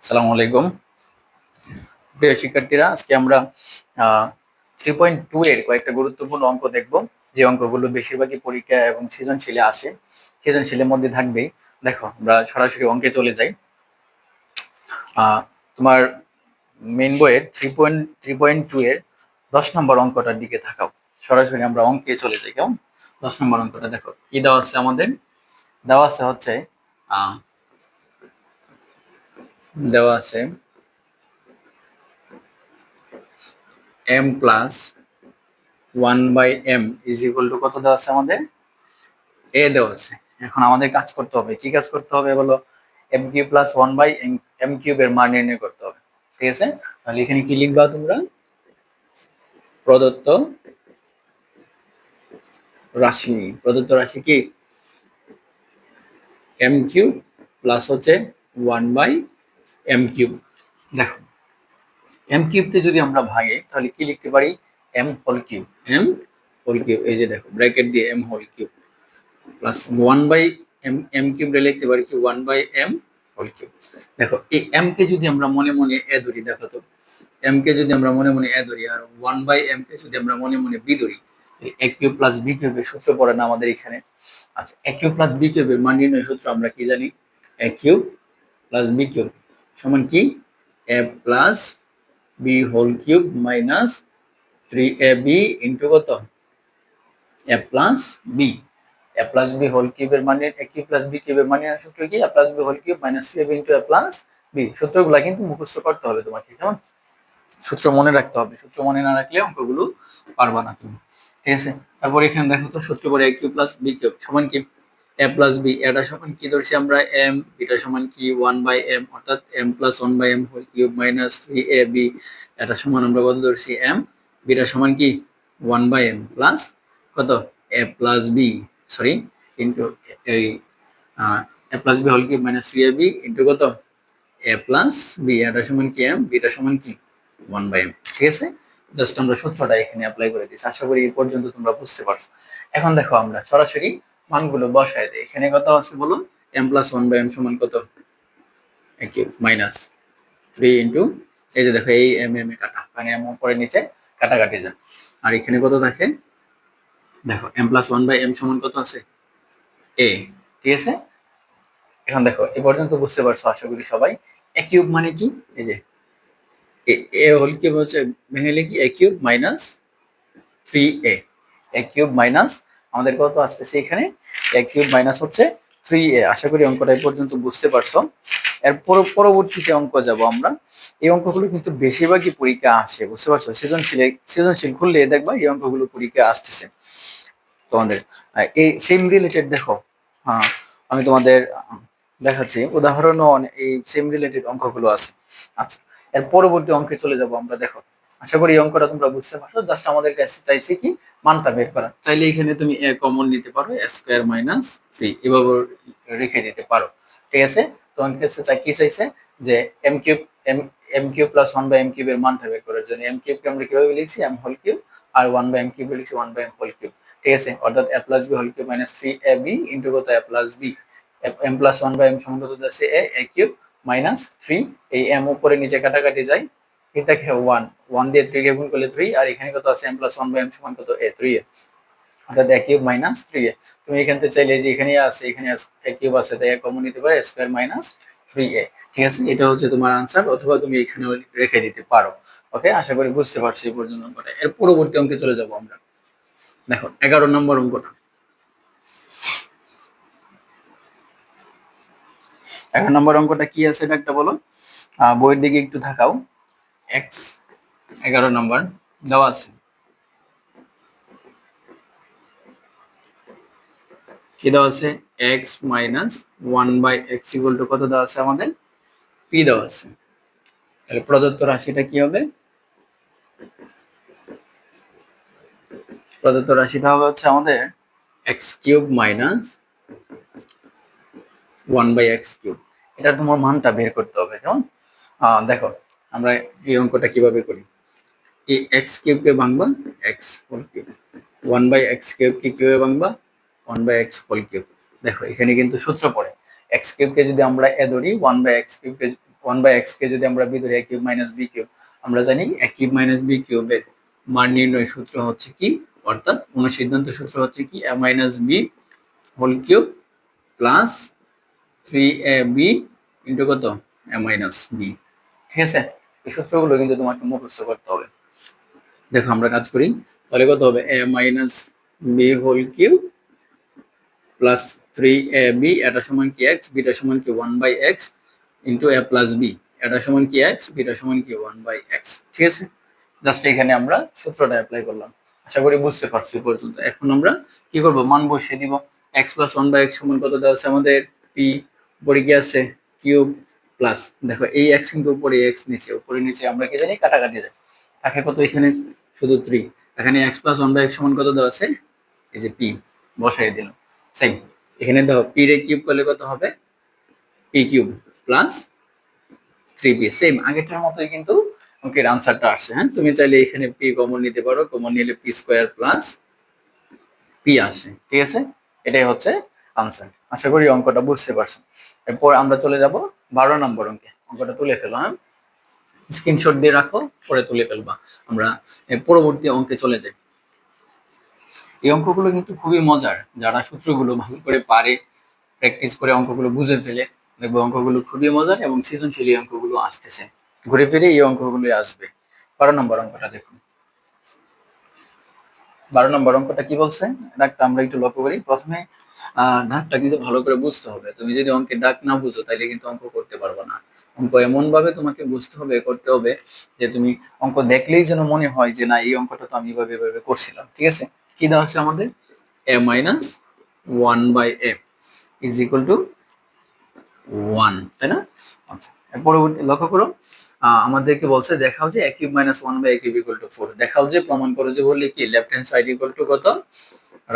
আসসালামু আলাইকুম প্রিয় শিক্ষার্থীরা, আজকে আমরা 3.2 এর কয়েকটা গুরুত্বপূর্ণ অঙ্ক দেখব, যে অঙ্কগুলো বেশিরভাগই পরীক্ষা এবং সৃজনশীলে আসে। সৃজনশীলের মধ্যে থাকবেই। দেখো, আমরা সরাসরি অঙ্কে চলে যাই। তোমার মেইন বইয়ের 3.2 এর 10 নম্বর অঙ্কটার দিকে থাকাও। সরাসরি আমরা অঙ্কে চলে যাই। কেমন? 10 নম্বর অঙ্কটা দেখো, কি দেওয়া আছে আমাদের। দেওয়া আছে হচ্ছে আহ, দেওয়া আছে m plus 1/m is equal to কত দেওয়া আছে আমাদের? এ দেওয়া আছে। এখন আমাদের কাজ করতে হবে। কি কাজ করতে হবে বলো? এম কিউ প্লাস 1/m কিউবের মান নির্ণয় করতে হবে। ঠিক আছে, তাহলে এখানে কি লিখবা তোমরা? প্রদত্ত প্রদত্ত রাশি কি? এম কিউব প্লাস হচ্ছে 1/m কিউব। দেখো, এম কিউবকে যদি আমরা ভাঙি তাহলে কি লিখতে পারি? M whole cube. এই যে দেখো, ব্র্যাকেট দিয়ে m whole cube plus 1/m cube লিখতে পারি কি? 1/m whole cube. দেখো, এই এম কে যদি আমরা মনে মনে এ ধরি, দেখো তো, এম কে যদি আমরা মনে মনে এ ধরি আর 1/m কে যদি আমরা মনে মনে বি ধরি, এ কিউব প্লাস বি কিউবের সূত্র পড়ে না আমাদের এখানে? আচ্ছা, এ কিউব প্লাস বি কিউবের মান নির্ণয় সূত্র আমরা কি জানি? A cube plus b cube সমান কি? A plus b whole cube minus 3ab into কত? A plus b. A plus b whole কিউবের মানে এ কিউব প্লাস বি কিউবের মানে সূত্র কি? A plus b whole cube minus 3ab into a plus b. সূত্রগুলো কিন্তু মুখস্থ করতে হবে তোমাকে, কেমন? সূত্র মনে রাখতে হবে। সূত্র মনে না রাখলে অঙ্কগুলো পারবা না তুমি। ঠিক আছে, তারপর এখানে দেখো তো, সূত্র পরে এ কিউব প্লাস বি কিউব সমান কি? A plus b. এটা সমান কি ধরছি আমরা? এম। বিটা সমান কি? 1/m, অর্থাৎ m plus 1/m whole cube minus 3ab। এটা সমান আমরা কত ধরছি? এম। বিটা সমান কি? 1/m প্লাস কত? A plus b, sorry, into এই a plus b whole cube minus 3ab into কত? A plus b. এটা সমান কি? এম। বিটা সমান কি? 1/m। ঠিক আছে, জাস্ট আমরা সূত্রটা এখানে অ্যাপ্লাই করে দিচ্ছি। আশা করি এই পর্যন্ত তোমরা বুঝতে পারছো। এখন দেখো, আমরা সরাসরি মানগুলো বসায় দিই। এখানে কত আছে বলো? এম প্লাস 1/m সমান কত? মাইনাস 3 ইন্টু, এই যে দেখো, এই এম এম এ কাটা, মানে এম উপরে নিচে কাটাকাটি যান। আর এখানে কত থাকে? দেখো, এম প্লাস 1/m সমান কত আছে? এ। ঠিক আছে, এখন দেখো, এ পর্যন্ত বুঝতে পারছো আশা করি সবাই। এ কিউব মানে কি? এই যে এ হোল কিউব হচ্ছে ভেঙে লিখি এ কিউব মাইনাস 3a। এ কিউব মাইনাস আমাদের কত আসতেছে এখানে? এ কিউব মাইনাস হচ্ছে 3a। আশা করি অঙ্কটা এই পর্যন্ত বুঝতে পারছো। এর পরবর্তীতে অঙ্ক যাব আমরা। এই অঙ্কগুলো কিন্তু বেশিরভাগই পরীক্ষা আসে, বুঝতে পারছো? সৃজনশীল খুললে দেখবা এই অঙ্কগুলো পরীক্ষা আসতেছে তোমাদের। এই সেম রিলেটেড দেখো, হ্যাঁ, আমি তোমাদের দেখাচ্ছি উদাহরণও এই সেম রিলেটেড অঙ্কগুলো আছে। আচ্ছা, এর পরবর্তী অঙ্কে চলে যাব আমরা। দেখো, আশা করি এই অঙ্কটা তোমরা বুঝতে পারছো। জাস্ট আমাদের কাছে চাইছে কি? মানটা বের করা। চাইলে এখানে তুমি এ কমন নিতে পারো, এ স্কোয়ার মাইনাস 3 এভাবে রেখে দিতে পারো। ঠিক আছে, তোমার কাছে কি চাইছে? যে m cube m m cube plus 1/m কিউবের মানটা বের করার জন্য এম কিউবকে আমরা কিভাবে লিখছি? M whole cube. আর 1/m কিউব লিখছি 1/m হোল কিউব। ঠিক আছে, অর্থাৎ a plus b whole cube minus 3ab into কত? A plus b. M plus 1/m সমান কত আছে? A cube minus 3। এই এম উপরে নিচে কাটাকাটি যায়, এটাকে 1 দিয়ে 3 কে গুণ করলে 3। আর এখানে কত আছে? এম প্লাস 1/m সমান কত? 3a। অর্থাৎ এ কিউব মাইনাস 3a। তুমি এখান থেকে চাইলে যে এখানে আছে, এখানে এ কিউব আছে, তাই কমন নিতে পারো, স্কয়ার মাইনাস 3a। ঠিক আছে, এটা হচ্ছে তোমার আনসার, অথবা তুমি এখানে রেখে দিতে পারো। ওকে, আশা করি বুঝতে পারছি এই পর্যন্ত অঙ্কটা। এর পরবর্তী অঙ্কে চলে যাব আমরা। দেখো, 11 নম্বর অঙ্কটা। 11 নম্বর অঙ্কটা কি আছে এটা একটা বলো। বইয়ের দিকে একটু থাকাও। এক্স 11 নম্বর দেওয়া আছে, কি দেওয়া আছে? X minus 1/x equal to কত দেওয়া আছে আমাদের? পি দেওয়া আছে। তাহলে প্রদত্ত রাশিটা কি হবে? প্রদত্ত রাশিটা হবে হচ্ছে আমাদের x cube minus 1/x cube. এটার তোমার মানটা বের করতে হবে, কেমন? দেখো, আমরা এই অঙ্কটা কিভাবে করি। এই এক্স কিউবকে ভাঙবা এক্স হোল কিউব, 1/x কিউবকে কিভাবে ভাঙবা? 1/x whole cube. দেখো, এখানে কিন্তু সূত্র পড়ে। এক্স কিউবকে যদি আমরা এ ধরি, 1/x কিউবকে 1/x কে যদি আমরা বি ধরি a cube minus b cube, আমরা জানি a কিউব মাইনাস বি কিউবের মান নির্ণয় সূত্র হচ্ছে কি, অর্থাৎ অনুসিদ্ধান্ত সূত্র হচ্ছে কি a minus b whole cube plus 3ab into কত a মাইনাস বি। ঠিক আছে, এই সূত্রগুলো কিন্তু তোমাকে মুখস্থ করতে হবে। দেখো আমরা কাজ করি, তাহলে কত হবে a minus b whole cube plus 3ab, এটা সমান কি x, বিটা সমান কি 1/x into a plus b, এটা সমান কি x, বিটা সমান কি 1/x। ঠিক আছে, জাস্ট এখানে আমরা সূত্রটা অ্যাপ্লাই করলাম। আশা করি বুঝতে পারছি পর্যন্ত। এখন আমরা কি করব, মান বসিয়ে দিব। x প্লাস 1/x সমান কত দেওয়া আছে আমাদের, p, উপরে কি আছে কিউব প্লাস, দেখো এই x কিন্তু উপরে, x নিচে, উপরে নিচে আমরা কি জানি কাটাকাটি যায়, থাকে কত এখানে শুধু 3। এখানে x প্লাস 1/x সমান কত দেওয়া আছে, এই যে p বসাই দিলাম। সেম এখানে দেখো p রে কিউব করলে কত হবে, p cube plus 3p, same আগেরটার মতোই কিন্তু অঙ্কের আনসারটা আসছে। হ্যাঁ, তুমি চাইলে এখানে p কমন নিতে পারো, কমন নিলে p স্কয়ার প্লাস p আসে। ঠিক আছে, এটাই হচ্ছে আনসার। আশা করি অঙ্কটা বুঝতে পারছো। এরপর আমরা চলে যাব 12 নম্বর অঙ্কে। অঙ্কটা তুলে ফেলো, হ্যাঁ স্ক্রিনশট দিয়ে রাখো, পরে তুলে ফেলবা। আমরা পরবর্তী অঙ্কে চলে যাই। এই অঙ্কগুলো কিন্তু খুবই মজার, যারা সূত্রগুলো ভালো করে পারে, প্র্যাকটিস করে অঙ্কগুলো বুঝে ফেলে, দেখবো অঙ্কগুলো খুবই মজার এবং সৃজনশীল অঙ্কগুলো আসতেছে, ঘুরে ফিরে এই অঙ্কগুলোই আসবে। 12 নম্বর অঙ্কটা দেখুন। 12 নম্বর অঙ্কটা কি বলছে, ডাকটা আমরা একটু লক্ষ্য করি। প্রথমে ডাকটা কিন্তু ভালো করে বুঝতে হবে। তুমি যদি অঙ্কের ডাক না বুঝো তাহলে কিন্তু অঙ্ক করতে পারবে না। অঙ্ক এমন ভাবে তোমাকে বুঝতে হবে, করতে হবে যে তুমি অঙ্ক দেখলেই যেন মনে হয় যে না, এই অঙ্কটা তো আমি এভাবে এভাবে করছিলাম। ঠিক আছে, কি দেওয়া আছে আমাদের, a minus 1/a is equal to 1, তাই না? আচ্ছা, পরবর্তী লক্ষ্য করো, আমাদেরকে বলছে দেখাও যে a cube minus 1/a cube equal to 4। দেখাও যে, প্রমাণ করো যে বললে কি, left hand side equal to কত,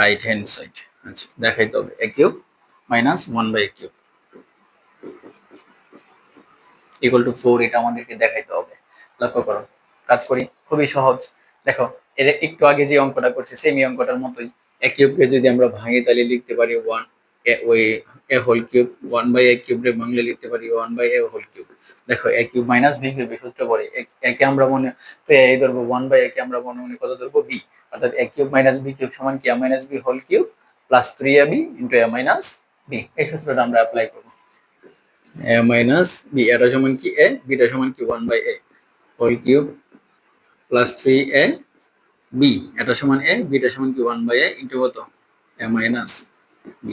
রাইট হ্যান্ড সাইড। আচ্ছা, দেখাইতে হবে a cube minus 1/a cube equal to 4, এটা আমাদেরকে দেখাইতে হবে। লক্ষ্য করো, কাজ করি, খুবই সহজ। দেখো, এর একটু আগে যে অঙ্কটা করছি সেম অঙ্কটার মতোই। a কিউবকে যদি আমরা ভাঙি তাহলে লিখতে পারি 1 ওই a whole cube, 1/a cube রে ভাঙলে লিখতে পারি 1/a হোল কিউব। দেখো a cube minus b cube সূত্র পড়ে, a কে আমরা মনে তো a ধরবো, 1/a কে আমরা মনে মনে কত ধরবো, b, অর্থাৎ a cube minus b cube সমান কি a minus b whole cube plus 3ab into a minus b। এই সূত্রটা আমরা অ্যাপ্লাই করব। a মাইনাস b, এটা সমান কি a, বিটা সমান কি 1/a whole cube plus 3a b, এটা সমান a, বিটা সমান কি 1/a ইনটু কত, a মাইনাস b।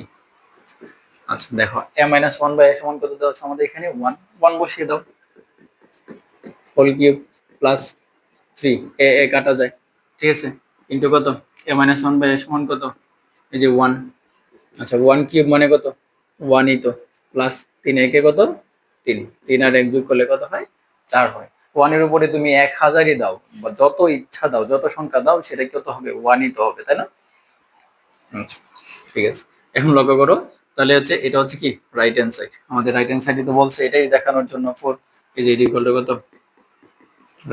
আচ্ছা দেখো, a মাইনাস 1/a সমান কত দেওয়া আছে আমাদের এখানে, 1, 1 বসিয়ে দাও, হোল কিউব প্লাস 3, a কাটা যায়। ঠিক আছে, ইনটু কত, a মাইনাস 1/a সমান কত, এই যে 1। আচ্ছা, 1 কিউব মানে কত, 1ই তো, প্লাস 3a কে কত, 3, 3 আর 1 যোগ করলে কত হয়, 4 হয়। 1 এর উপরে তুমি 1000ই দাও বা যত ইচ্ছা দাও, যত সংখ্যা দাও, সেটা কত হবে, 1ই তো হবে, তাই না? আচ্ছা, ঠিক আছে, এখন লক্ষ্য করো, তাহলে হচ্ছে এটা হচ্ছে কি রাইট হ্যান্ড সাইড। আমাদের রাইট হ্যান্ড সাইডে তো বলছে এটাই দেখানোর জন্য 4, এই যে এটি ইকুয়াল টু কত,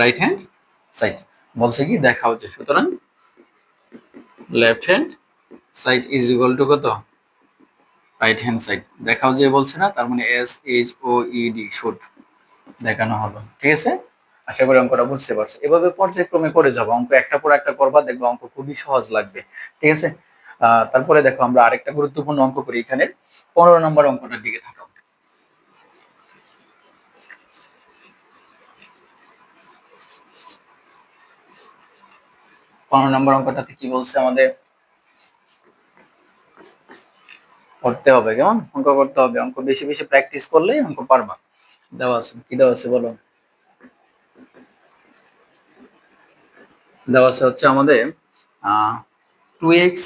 রাইট হ্যান্ড সাইড বলছে কি দেখাও যে, সুতরাং left hand side is equal to কত, রাইট হ্যান্ড সাইড। দেখাও যে বলছে না, তার মানে SHOED, শুড, দেখানো হলো। ঠিক আছে, আশা করি অঙ্কটা বুঝতে পারছো। এভাবে পর্যায়ক্রমে করে যাবো, অঙ্ক একটা পর একটা করবা, দেখবো অঙ্ক খুবই সহজ লাগবে। ঠিক আছে, তারপরে দেখো আমরা আরেকটা গুরুত্বপূর্ণ অঙ্ক করি এখানে। 15 নম্বর অঙ্কটার দিকে থাকাও। 15 নম্বর অঙ্কটাতে কি বলছে আমাদের, করতে হবে, কেমন অঙ্ক করতে হবে, অঙ্ক বেশি বেশি প্র্যাকটিস করলে অঙ্ক পারবা। দেওয়া আছে, কি দেওয়া আছে বলো, দেওয়া আছে হচ্ছে আমাদের 2x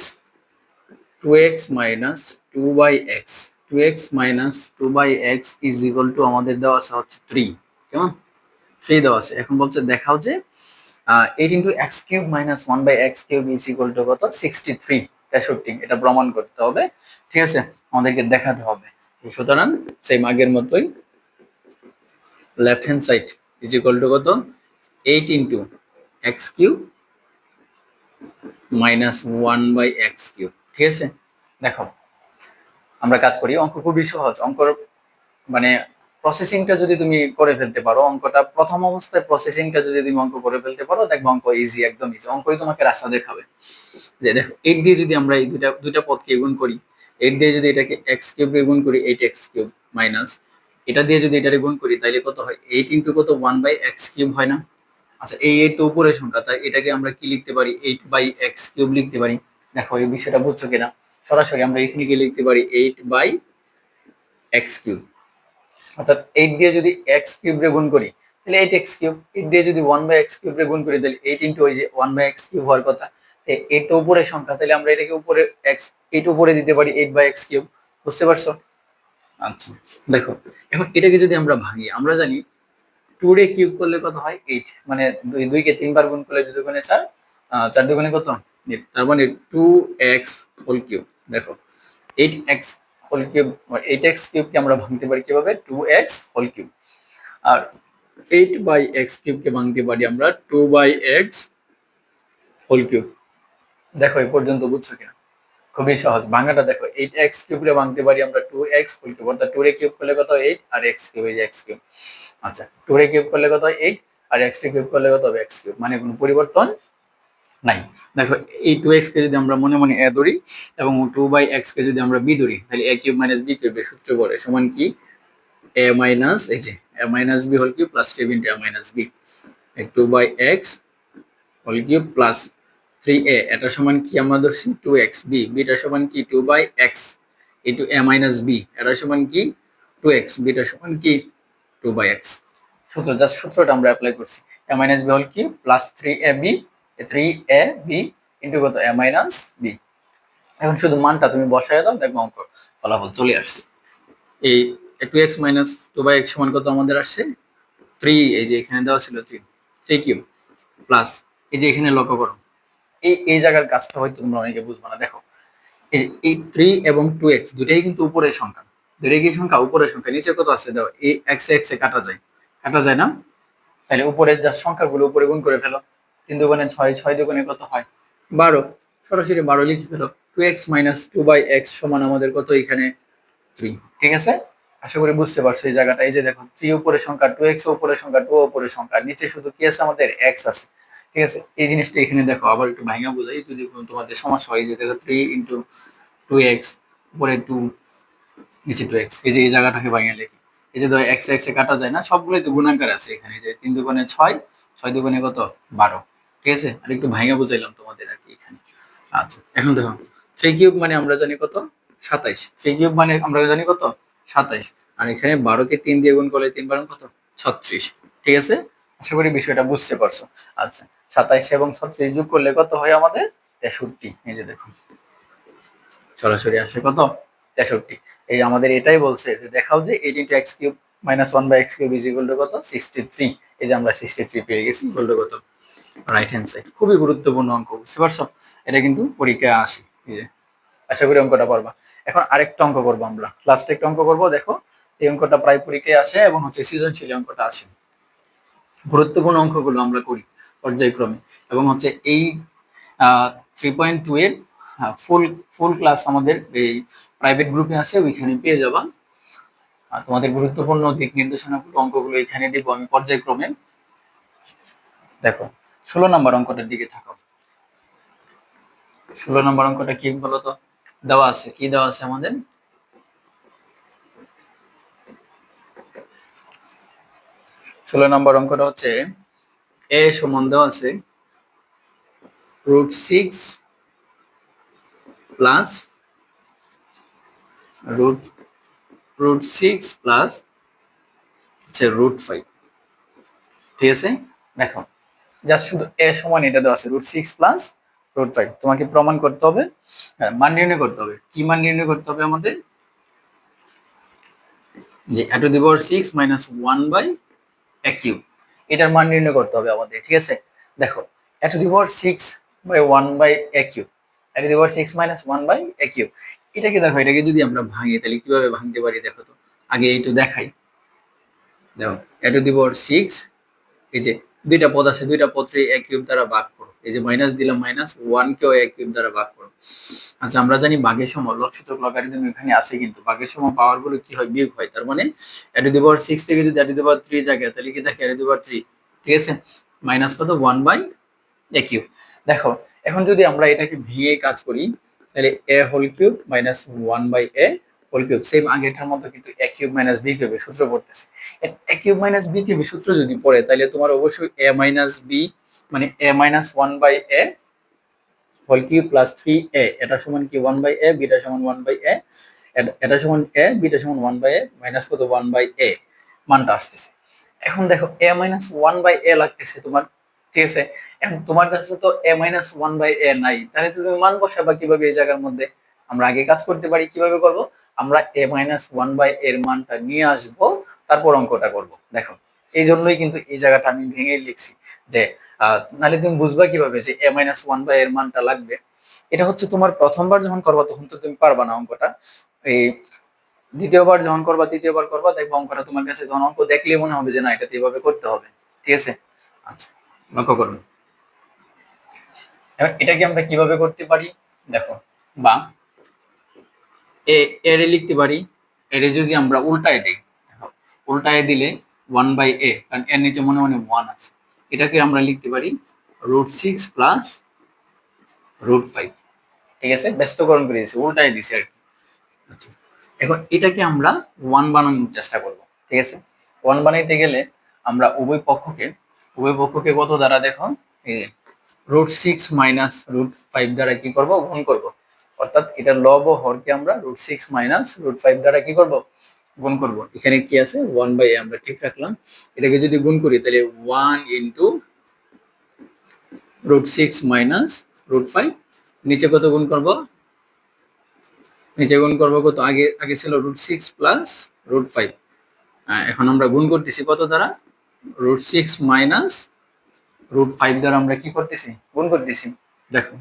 2x minus 2/x, 2x minus 2/x is equal to, আমাদের দেওয়া আছে হচ্ছে 3, কেমন 3 দেওয়া আছে। এখন বলছে দেখাও যে 8 into x cube minus 1/x cube is equal to কত, 63, 63, এটা প্রমাণ করতে হবে। ঠিক আছে, আমাদেরকে দেখাতে হবে। সুতরাং সেম আগের মতোই, left hand side is equal to কত, 8 into x cube minus 1/x cube. ঠিক আছে, দেখো আমরা কাজ করি, অঙ্ক খুবই সহজ। অঙ্কর মানে প্রসেসিংটা যদি তুমি করে ফেলতে পারো, অঙ্কটা প্রথম অবস্থায় প্রসেসিংটা যদি তুমি অঙ্ক করে ফেলতে পারো, দেখবো অঙ্ক ইজি, একদম ইজি। অঙ্কই তোমাকে রাস্তা দেখাবে। যে দেখো 8 দিয়ে যদি আমরা এই দুইটা পদকে গুণ করি, 8 দিয়ে যদি এটাকে এক্স কিউব দিয়ে গুণ করি, 8x কিউব মাইনাস এটা দিয়ে যদি এটারে গুণ করি, তাহলে কত হয়? 8 ইন্টু কত 1/x কিউব হয় না? আচ্ছা, এই 8 তো উপরের সংখ্যা, তাই এটাকে আমরা কি লিখতে পারি? 8/x কিউব লিখতে পারি। দেখো এই বিষয়টা বুঝছো কিনা? সরাসরি আমরা এখানে গিয়ে লিখতে পারি 8/x কিউব। অর্থাৎ 8 দিয়ে যদি x কিউব রে গুণ করি তাহলে 8x কিউব, 8 দিয়ে যদি 1/x কিউব রে গুণ করি তাহলে 8 ইনটু ওই যে 1/x কিউব হওয়ার কথা। এই তো উপরের সংখ্যা, তাহলে আমরা এটাকে উপরে x 8 উপরে দিতে পারি 8/x কিউব। বুঝতে পারছো? আচ্ছা, দেখো এখন এটাকে যদি আমরা ভাঙি, আমরা জানি 2 রে কিউব করলে কত হয়? 8, মানে 2 কে 3 বার গুণ করলে 2 দুগুণে 4, 4 দুগুণে কত? 8, তার মানে 2x হোল কিউব। দেখো 8x হোল কিউব, 8x কিউবকে আমরা ভাঙতে পারি কিভাবে? 2x whole cube. আর 8/x কিউবকে ভাঙতে পারি আমরা 2/x হোল কিউব। দেখো এই পর্যন্ত বুঝছো কিনা? খুবই সহজ ভাঙাটা। দেখো 8x কিউব রে ভাঙতে পারি আমরা 2x হোল কিউব, অর্থাৎ 2 রে কিউব করলে কত? 8, আর x কিউব, এই যে x কিউব। আচ্ছা, 2 রে কিউব করলে কত হয়? 8, আর x রে কিউব করলে কত হবে? x কিউব, মানে কোনো পরিবর্তন নাই। দেখো এই 2x কে যদি আমরা মনে মনে a ধরি এবং 2/x কে যদি আমরা b ধরি, তাহলে a কিউব মাইনাস b কিউবের সূত্র বলে সমান কি? a মাইনাস এই যে a minus b whole cube plus 3 into a minus b, 2/x whole cube plus 3a, এটা সমান কি আমরা ধরছি? 2x, b, এটা সমান কি? 2/x into a minus b, এটা সমান কি? 2x, b টা সমান কি? 2/x। সূত্র, জাস্ট সূত্রটা আমরা অ্যাপ্লাই করছি। a minus b whole cube plus 3ab, 3ab into কত? a minus b। এখন শুধু মানটা তুমি বসায় দাও, দেখবো অঙ্ক ফলাফল চলে আসছে। এই 2x মাইনাস 2/x সমান কত আমাদের আসছে? 3, এই যে এখানে দেওয়া ছিল 3 কিউব প্লাস এই যে এখানে লক্ষ্য করো, এই জায়গার কাজটা হয়তো তোমরা অনেকে বুঝবে না। দেখো এই 3 এবং 2x দুটাই কিন্তু উপরের সংখ্যা, দুটাই কি সংখ্যা? উপরের সংখ্যা। নিচে কত আছে? দাও, এই x এ কাটা যায় না? তাহলে উপরের যা সংখ্যাগুলো উপরে গুণ করে ফেলো। 3 দুগুণে 6, 6 দুগুণে কত হয়? 12, সরাসরি 12 লিখে ফেলো। 2x মাইনাস 2/x সমান আমাদের কত? এখানে 3। ঠিক আছে, আশা করি বুঝতে পারছো এই জায়গাটা। এই যে দেখো 3 উপরের সংখ্যা, 2x উপরের সংখ্যা, 2 উপরের সংখ্যা, নিচে শুধু কি আছে? আমাদের x আছে। ঠিক আছে, এই জিনিসটা এখানে দেখো আবার একটু ভাঙা বোঝাই, যদি তোমাদের সমস্যা হয়। যে দেখো 3 ইন্টু 2x, উপরে 2, নিচে 2x, এই যে এই জায়গাটাকে ভাঙা লিখি। এই যে ধরো x এ কাটা যায় না, সবগুলোই তো গুণাকার আছে এখানে। যে 3 দুগুণে 6, 6 দুগুণে কত? 12। ঠিক আছে, আর একটু ভাঙা বুঝাইলাম তোমাদের আর কি এখানে। আচ্ছা, এখন দেখো 3 কিউব মানে আমরা জানি কত? 27। 3 কিউব মানে আমরা জানি কত? 27। আর এখানে 12 কে 3 দিয়ে গুণ করলে 3 12 কত? 36। ঠিক আছে, আশা করি বিষয়টা বুঝতে পারছো। আচ্ছা, 27 এবং 36 যোগ করলে কত হয় আমাদের? 63। এই যে দেখো সরাসরি আসে কত? 63। এই আমাদের এটাই বলছে যে দেখাও যে 8 into x cube minus 1/x cube is equal to কত? 63। এই যে আমরা 63 পেয়ে গেছি, ইকুয়াল টু কত? Right hand side. খুবই গুরুত্বপূর্ণ অঙ্ক, বুঝতে পারছো? এটা কিন্তু পরীক্ষায় আসে। এই যে আশা করি অঙ্কটা পারবা। এখন আরেকটা অঙ্ক করবো আমরা, লাস্ট একটা অঙ্ক করবো। দেখো এই অঙ্কটা প্রায় পরীক্ষায় আসে এবং হচ্ছে সৃজনশীল অঙ্কটা আসে। গুরুত্বপূর্ণ অঙ্কগুলো আমরা করি পর্যায়ক্রমে, এবং হচ্ছে এই 3.2 এর ফুল ফুল ক্লাস আমাদের এই প্রাইভেট গ্রুপে আছে, ওইখানে পেয়ে যাবা। আর তোমাদের গুরুত্বপূর্ণ দিক নির্দেশনাগুলো অঙ্কগুলো এখানে দিব আমি পর্যায়ক্রমে। দেখো 16 নম্বর অঙ্কটার দিকে থাকো। 16 নম্বর অঙ্কটা কি বলতো? দেওয়া আছে, কি দেওয়া আছে আমাদের? 16 নম্বর অঙ্কটা হচ্ছে a সমান দেওয়া আছে √6 প্লাস √6 প্লাস হচ্ছে √5। ঠিক আছে, দেখো জাস্ট শুধু a সমান এটা দেওয়া আছে √6 প্লাস √5। তোমাকে প্রমাণ করতে হবে, মান নির্ণয় করতে হবে। কি মান নির্ণয় করতে হবে আমাদের? যে a two the power 6 minus 1/a cube, এটার মান নির্ণয় করতে হবে আমাদের। ঠিক আছে, দেখো a two the power 6/1/a cube, a two the power 6 minus 1/a cube, এটাকে দেখো, এটাকে যদি আমরা ভাঙি তাহলে কিভাবে ভাঙতে পারি দেখো তো। আগে এইটু দেখাই। দেখো a টু দি পাওয়ার 6, এই যে দুইটা পদ আছে, দুইটা পদকে a কিউব দ্বারা ভাগ করো। এই যে মাইনাস দিলাম, মাইনাস 1 কেও a কিউব দ্বারা ভাগ করো। আচ্ছা, আমরা জানি ভাগের সময় লবসূচক লগারিদম এখানে আছে, কিন্তু ভাগের সময় পাওয়ার গুলো কি হয়, বিয়োগ হয়। তার মানে a টু দি পাওয়ার 6 থেকে যদি a টু দি পাওয়ার 3 জায়গায়, তাহলে কি থাকে a টু দি পাওয়ার 3, ঠিক আছে, মাইনাস কত 1 বাই a কিউব। দেখো এখন যদি আমরা এটাকে ভেঙে কাজ করি, তাহলে a whole cube minus 1 by a whole cube, same আগেরটার মতো কিন্তু a কিউব মাইনাস b কিউবের সূত্র পড়তেছে। a কিউব মাইনাস b কিউবের সূত্র যদি পড়ে, তাহলে তোমার অবশ্যই a মাইনাস b মানে a minus 1 by a whole cube plus 3a, এটা সমান কি 1 বাই a, বিটা সমান 1 বাই a, এটা সমান a, বিটা সমান 1 বাই a মাইনাস কত 1 বাই a মানটা আসতেছে। এখন দেখো a মাইনাস 1 বাই a লাগতেছে তোমার, ঠিক আছে। এখন তোমার কাছে তো a মাইনাস 1 বাই a নাই, তাহলে তুমি মান বসাবা কিভাবে এই জায়গার মধ্যে? আমরা আগে কাজ করতে পারি, কিভাবে করব, আমরা a মাইনাস 1 বাই এর মানটা নিয়ে আসব, তারপর অঙ্কটা করব। দেখো এই জন্যই কিন্তু এই জায়গাটা আমি ভেঙে লিখছি, যে নাহলে তুমি বুঝবা কিভাবে যে a মাইনাস 1 বাই এর মানটা লাগবে। এটা হচ্ছে তোমার প্রথমবার যখন করবা তখন তো তুমি পারবা না অঙ্কটা, এই দ্বিতীয়বার যখন করবা, তৃতীয়বার করবা, দেখবো অঙ্কটা তোমার কাছে তখন অঙ্ক দেখলেই মনে হবে যে না, এটা এভাবে করতে হবে, ঠিক আছে। আচ্ছা, লক্ষ্য করুন এবার এটাকে আমরা কিভাবে করতে পারি। দেখো, বা এ এর লিখতে পারি, এর যদি আমরা উল্টায় দিই, দেখো উল্টায় দিলে 1 বাই এ, কারণ এর নিচে মনে মনে 1 আছে, এটাকে আমরা লিখতে পারি √6 প্লাস √5, ঠিক আছে, ব্যস্তকরণ করে দিয়েছি, উল্টায় দিছি আর কি। আচ্ছা, এখন এটাকে আমরা 1 বানানোর চেষ্টা করব, ঠিক আছে। 1 বানাইতে গেলে আমরা উভয় পক্ষকে কত দ্বারা, দেখো এই √6 মাইনাস √5 দ্বারা কি করব, গুণ করব। অর্থাৎ এটা লব ও হরকে আমরা √6 মাইনাস √5 দ্বারা কি করব, গুণ করব। এখানে কি আছে 1 বাই a আমরা ঠিক রাখলাম, এটাকে যদি গুণ করি তাহলে 1 ইনটু √6 মাইনাস √5, নিচে কত গুণ করব, নিচে গুণ করব কত, আগে আগে ছিল √6 প্লাস √5, এখন আমরা গুণ করতেছি কত দ্বারা, √6 মাইনাস √5 দ্বারা আমরা কি করতেছি, গুণ করতেছি। দেখো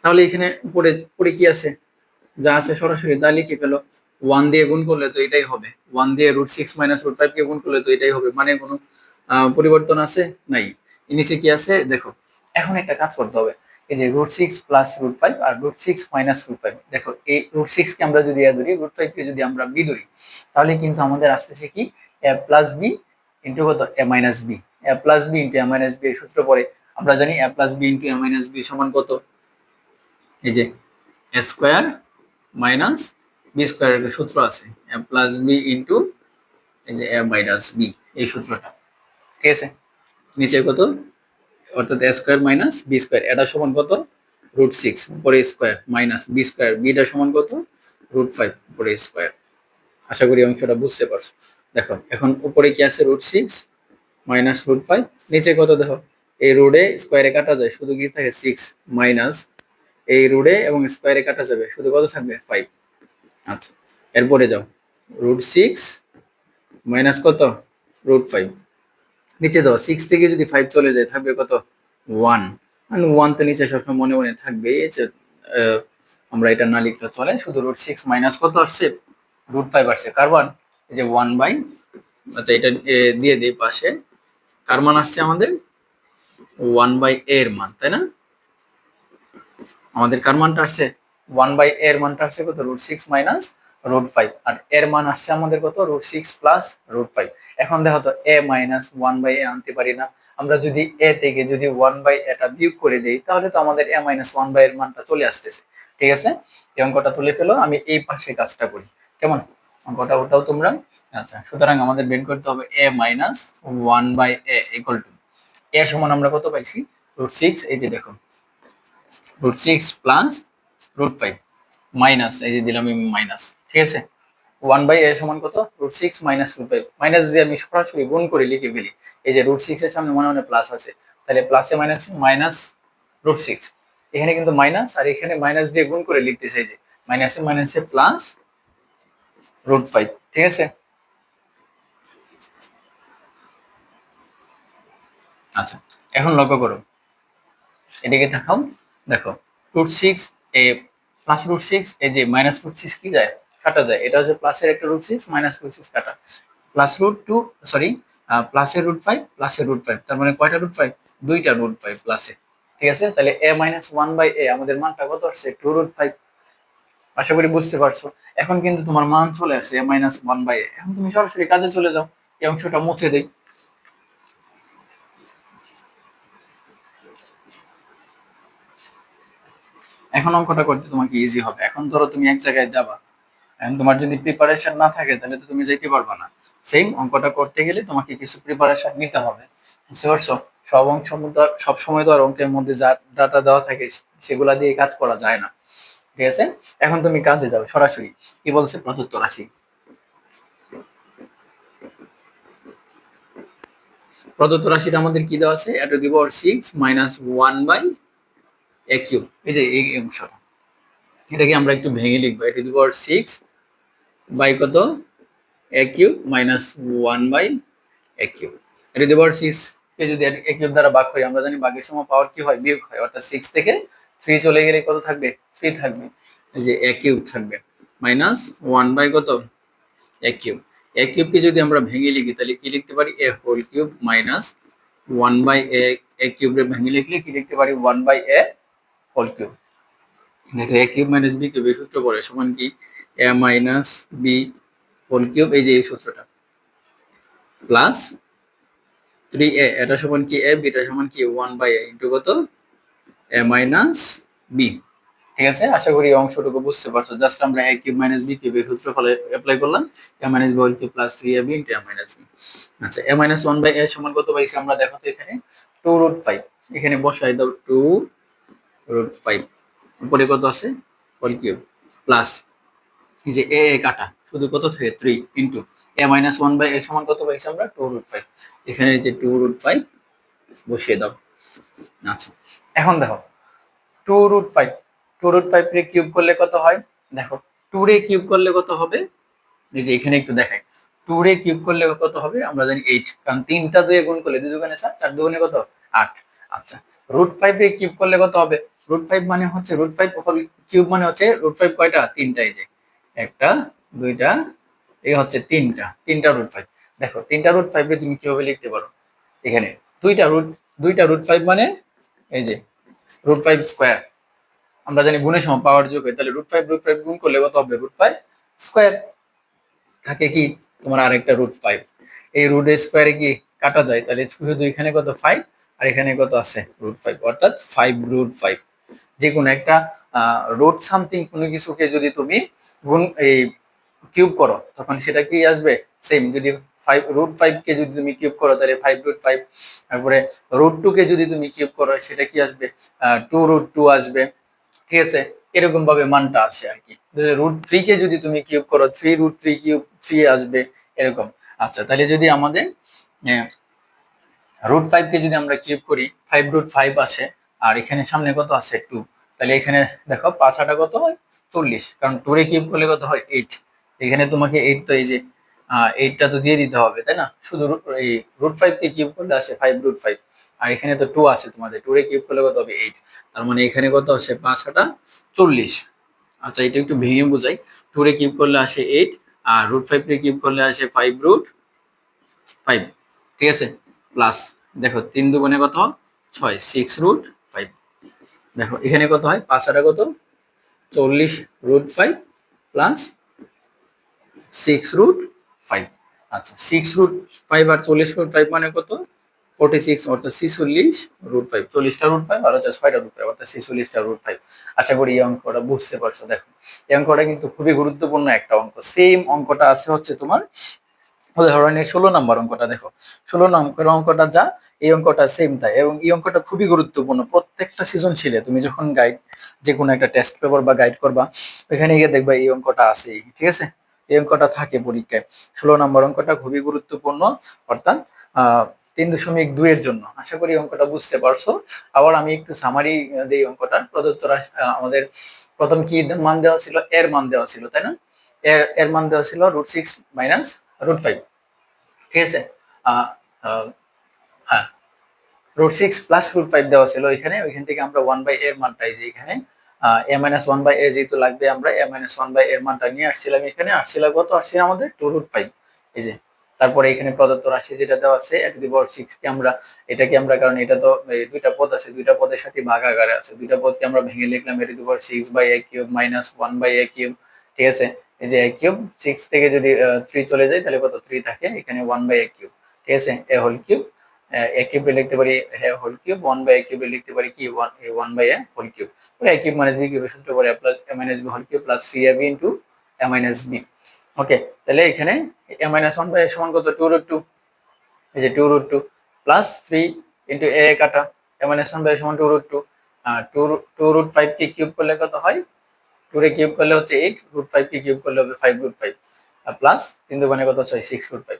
তাহলে এখানে উপরে উপরে কি আছে, যা আছে সরাসরি তা লিখে ফেলো, 1 দিয়ে গুণ করলে তো এটাই হবে, 1 দিয়ে √6 মাইনাস √5 কে গুণ করলে তো এটাই হবে, মানে কোনো পরিবর্তন আছে নাই। নিচে কি আছে দেখো, এখন একটা কাজ করতে হবে, এই যে √6 প্লাস √5 আর √6 মাইনাস √5, দেখো এই √6 কে আমরা যদি a ধরি, √5 কে যদি আমরা b ধরি, তাহলে কিন্তু আমাদের আসতেছে কি a প্লাস b ইন্টু কত a minus b, a plus b into a minus b এর সূত্র পড়ে আমরা জানি a plus b into a minus b সমান কত, এই যে a square minus b square এর সূত্র আছে, a প্লাস বি ইন্টু এই যে a মাইনাস বি, এই সূত্রটা, ঠিক আছে। নিচে কত, অর্থাৎ a square minus b square, এটা সমান কত √6 উপরে square minus b square, beta সমান কত √5 উপরে স্কয়ার। আশা করি অংশটা বুঝতে পারছো। দেখো এখন উপরে কি আছে √6 মাইনাস √5, নিচে কত দেখো, এই রুটে স্কয়ারে কাটা যায়, শুধু কি থাকে 6 মাইনাস এই রুটে এবং স্কয়ারে কাটা যাবে, শুধু কত থাকবে 5। আচ্ছা, এরপরে যাও √6 মাইনাস কত √5, নিচে দাও 6 থেকে যদি 5 চলে যায় থাকবে কত 1, মানে 1 তো নিচে সবসময় মনে মনে থাকবে, এই যে আমরা এটা না লিখলে চলে, শুধু √6 মাইনাস কত আসছে √5 আসছে, কার এই যে 1 বাই, আচ্ছা এটা দিয়ে দিই পাশে, কার মান আসছে আমাদের 1 বাই a এর মান, তাই না, আমাদের কার মানটা আসছে 1 বাই a এর মানটা আসছে কত √6 মাইনাস √5, আর এর মান আসছে আমাদের কত √6 প্লাস √5। এখন দেখো তো a মাইনাস 1 বাই a আনতে পারি না, আমরা যদি a থেকে যদি 1 বাই এটা বিয়োগ করে দেই, তাহলে তো আমাদের a মাইনাস 1 বাই এর মানটা চলে আসতেছে, ঠিক আছে। এই অঙ্কটা তুলে ফেলো, আমি এই পাশে কাজটা করি, কেমন, অঙ্কটা ওটাও তোমরা। আচ্ছা, সুতরাং আমাদের বের করতে হবে a minus 1 by a equal to, a সমান আমরা কত পাইছি √6, এই যে দেখো √6 প্লাস √5 মাইনাস, এই যে দিলাম মাইনাস, ঠিক আছে। 1 বাই a সমান কত √6 মাইনাস √5, মাইনাস দিয়ে আমি সরাসরি গুণ করে লিখে ফেলি, এই যে √6 এর সামনে মনে মনে প্লাস আছে, তাহলে প্লাসে মাইনাসে মাইনাস √6, এখানে কিন্তু মাইনাস, আর এখানে মাইনাস দিয়ে গুণ করে লিখতেছে, এই যে মাইনাসে মাইনাসে প্লাস √5, ঠিক আছে। আচ্ছা, এখন লক্ষ্য করো, এদিকে দেখাও, দেখো √6 এ প্লাস √6, এই যে মাইনাস √6 কি যায়, কাটা যায়, এটা হচ্ছে প্লাসের একটা √6 মাইনাস √6 কাটা, প্লাস √2 সরি প্লাসের √5 প্লাসের √5, তার মানে কয়টা √5, দুইটা √5 প্লাসে, ঠিক আছে, তাহলে a মাইনাস ওয়ান বাই এ আমাদের মানটা কত আসছে 2√5। আশা করি বুঝতে পারছো। এখন কিন্তু তোমার মান চলে আসছে a মাইনাস ওয়ান বাই এ। এখন তুমি সরাসরি কাজে চলে যাও, এই অংশটা মুছে দেই। এখন অঙ্কটা করতে তোমাকে ইজি হবে। এখন ধরো তুমি এক জায়গায় যাবা, এখন তোমার যদি প্রিপারেশন না থাকে তাহলে তো তুমি যেতে পারবা না। সেম অঙ্কটা করতে গেলে তোমাকে কিছু প্রিপারেশন নিতে হবে, বুঝতে পারছো। সব অঙ্ক সব সময় তো আর অঙ্কের মধ্যে যা ডাটা দেওয়া থাকে সেগুলা দিয়ে কাজ করা যায় না। ঠিক আছে, এখন তুমি কাজে যাও সরাসরি। কি বলছে প্রদত্ত রাশি, প্রদত্ত রাশিটা আমাদের কি দেওয়া আছে, a to the power 6 minus 1 by a cube. এই যে এই অংশটা, এটাকে আমরা একটু ভেঙে লিখবো, এ টু দি পাওয়ার 6 বাই কত a cube minus 1 by a cube. A to the power 6 কে যদি এ কিউব দ্বারা ভাগ করি, আমরা জানি ভাগের সময় পাওয়ার কি হয়, বিয়োগ হয়, অর্থাৎ 6 থেকে 3 চলে গেলে কত থাকবে, 3 থাকবে। এই যে এ কিউব থাকবে মাইনাস 1 বাই কত এ কিউব। এ কিউবকে যদি আমরা ভেঙে লিখি তাহলে কি লিখতে পারি, এ হোল কিউব মাইনাস 1 বাই এ। এ কিউবরে ভেঙে লিখলে কি লিখতে পারি, 1 বাই এ হোল কিউব। দেখো এ কিউব মাইনাস বি কিউব এই সূত্র পড়ে সমান কি, এ মাইনাস বি হোল কিউব, এই যে এই সূত্রটা, প্লাস 3a এটা সমান কি এ, বিটা সমান কি 1 বাই এ ইনটু কত এ মাইনাস বি। ঠিক আছে, আশা করি এই অংশটুকু বুঝতে পারছো। জাস্ট আমরা a cube minus b cube এর সূত্র ফলে অ্যাপ্লাই করলাম, a minus b whole cube plus 3ab into a minus b. আচ্ছা, a মাইনাস 1 বাই a সমান কত পাইছি আমরা, দেখো তো এখানে 2√5, এখানে বসাই দাও 2√5, উপরে কত আছে হোল কিউব, প্লাস এই যে এ কাটা শুধু কত থাকে 3 into a minus 1 by a সমান কত পাইছি আমরা 2√5, এখানে যে 2√5 বসিয়ে দাও। আচ্ছা, এখন দেখো 2√5, 2√5 রে কিউব করলে কত হয়, দেখো 2 রে কিউব করলে কত হবে, এই যে এখানে একটু দেখাই, 2 রে কিউব করলে কত হবে, আমরা জানি 8, কারণ 3টা 2 এ গুণ করলে 2 দুগুণে 4, 4 দুগুণে কত 8। আচ্ছা, √5 রে কিউব করলে কত হবে, √5 মানে হচ্ছে √5 হোল কিউব মানে হচ্ছে √5 কয়টা, তিনটা, এই যে একটা দুইটা, এই হচ্ছে তিনটা, তিনটা √5। দেখো তিনটা √5 রে তুমি কিভাবে লিখতে পারো, এখানে দুইটা √5 মানে এই যে √5 স্কয়ার, আমরা জানি গুণের সময় পাওয়ার যোগ হয়, তাহলে √5 গুণ করলে কত হবে, √5 স্কয়ার। থাকে কি তোমার আরেকটা √5, এই রুটের স্কয়ারে কি কাটা যায়, তাহলে শুধু এখানে কত 5 আর এখানে কত আছে √5, অর্থাৎ 5√5। যে কোনো একটা রুট সামথিং কোনো কিছুকে যদি তুমি গুণ এই কিউব করো তখন সেটা কি আসবে সেম। যদি 5 √5 কে যদি তুমি কিউব করো তাহলে 5√5, তারপরে √2 কে যদি তুমি কিউব করো সেটা কি আসবে 2√2 আসবে। ঠিক আছে, এরকম ভাবে মানটা আসে আর কি। √3 কে যদি তুমি কিউব করো 3√3 কিউব 3 আসবে, এরকম। আচ্ছা, তাহলে যদি আমাদের √5 কে যদি আমরা কিউব করি 5√5 আসে, আর এখানে সামনে কত আছে 2, তাহলে এখানে দেখো 5 কত হয় 40, কারণ 2 রে কিউব করলে কত হয় 8। এখানে তোমাকে 8 তো এই যে 8টা তো দিয়ে দিতে হবে তাই না, শুধু এই √5 কে কিউব করলে আসে 5√5, আর এখানে তো 2 আছে তোমাদের, 2 রে কিউব করলে কত হবে 8, তার মানে এখানে কত আসে 5 40। আচ্ছা, এটা একটু ভেঙে বোঝাই, 2 রে কিউব করলে আসে 8, আর √5 রে কিউব করলে আসে 5√5। ঠিক আছে, প্লাস দেখো 3 দুগুণে কত 6, 6√5। দেখো এখানে কত হয় 5 কত 40√5 প্লাস 6√5। আচ্ছা, 6√5 আর 40√5 মানে কত 46, অর্থাৎ 46√5, 40টা √5 আর হচ্ছে 6টা √5, অর্থাৎ 46টা √5। আশা করি এই অঙ্কটা বুঝতে পারছো। দেখো এই অঙ্কটা কিন্তু খুবই গুরুত্বপূর্ণ একটা অঙ্ক। সেম অঙ্কটা আছে হচ্ছে তোমার উদাহরণের 16 নম্বর অঙ্কটা। দেখো 16 নম্বর অঙ্কটা যা, এই অঙ্কটা সেম তাই, এবং এই অঙ্কটা খুবই গুরুত্বপূর্ণ। প্রত্যেকটা সৃজনশীলে তুমি যখন গাইড যে কোনো একটা টেস্ট পেপার বা গাইড করবা, ওইখানে গিয়ে দেখবা এই অঙ্কটা আছে। ঠিক আছে, এই অঙ্কটা থাকে পরীক্ষায়। 16 নম্বর অঙ্কটা খুবই গুরুত্বপূর্ণ, অর্থাৎ 3.2 এর জন্য। আশা করি অঙ্কটা বুঝতে পারছো। আবার আমি একটু সামারি দিই অঙ্কটা। প্রদত্ত আমাদের প্রথম কি মান দেওয়া ছিল, এর মান দেওয়া ছিল তাই না, এর মান দেওয়া ছিল √6 মাইনাস √5। ঠিক আছে, হ্যাঁ, √6 প্লাস √5 দেওয়া ছিল এখানে, ওইখান থেকে আমরা 1 বাই এর মানটাই যে এখানে a মাইনাস 1 বাই এ যেহেতু লাগবে, আমরা a মাইনাস 1 বাই এর মানটা নিয়ে আসছিলাম, এখানে আসছিল কত, আসছিল আমাদের 2√5। এই যে তারপরে এখানে প্রদত্ত রাশি যেটা দেওয়া আছে এ টু দি পাওয়ার 6 কে আমরা এটাকে আমরা, কারণ এটা তো দুইটা পদ আছে, দুইটা পদের সাথে ভাগাকারে আছে, দুইটা পদকে আমরা ভেঙে লিখলাম a to the power 6 by a cube minus 1 by a cube. ঠিক আছে, এই যে a কিউব 6 থেকে যদি 3 চলে যায় তাহলে কত 3 থাকে, এখানে 1 বাই a কিউব। ঠিক আছে, a হোল কিউব, a কিউবে লিখতে পারি a whole cube, 1 by a কিউবে লিখতে পারি কি 1 বাই a হোল কিউব। পরে a কিউব মাইনাস b কিউবের সূত্র করে a plus a minus b whole cube plus 3ab into a minus b। Okay, তাহলে এখানে a মাইনাস 1 বাই a সমান কত 2 রুট 2, এই যে 2 রুট 2 প্লাস 3 ইনটু a কাটা a মাইনাস 1 বাই a সমান 2 রুট 2, 2 রুট 5 কে কিউব করলে কত হয়, 2 রে কিউব করলে হচ্ছে 8, রুট 5 কে কিউব করলে হবে 5 রুট 5 প্লাস 3 দুগুণে কত 6, 6 রুট 5,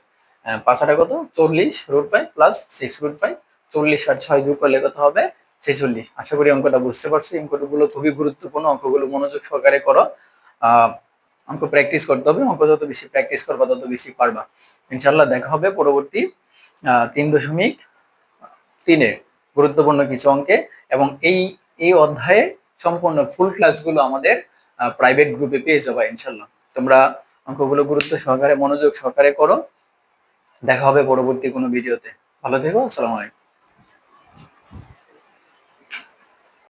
5 আটা কত 40 রুট 5 প্লাস 6 রুট 5, 40 আর 6 যোগ করলে কত হবে 46। আশা করি অঙ্কটা বুঝতে পারছো। অঙ্কগুলো খুবই গুরুত্বপূর্ণ, অঙ্কগুলো মনোযোগ সহকারে করো। অঙ্ক প্র্যাকটিস করতে হবে, অঙ্ক যত বেশি প্র্যাকটিস করবা তত বেশি পারবা। ইনশাআল্লাহ দেখা হবে পরবর্তী 3.3-এর গুরুত্বপূর্ণ কিছু অঙ্কে। এবং এই অধ্যায়ে সম্পূর্ণ ফুল ক্লাসগুলো আমাদের প্রাইভেট গ্রুপে পেয়ে যাবা ইনশাআল্লাহ। তোমরা অঙ্কগুলো গুরুত্ব সহকারে মনোযোগ সহকারে করো। দেখা হবে পরবর্তী কোনো ভিডিওতে। ভালো থেকো, আসসালামু আলাইকুম।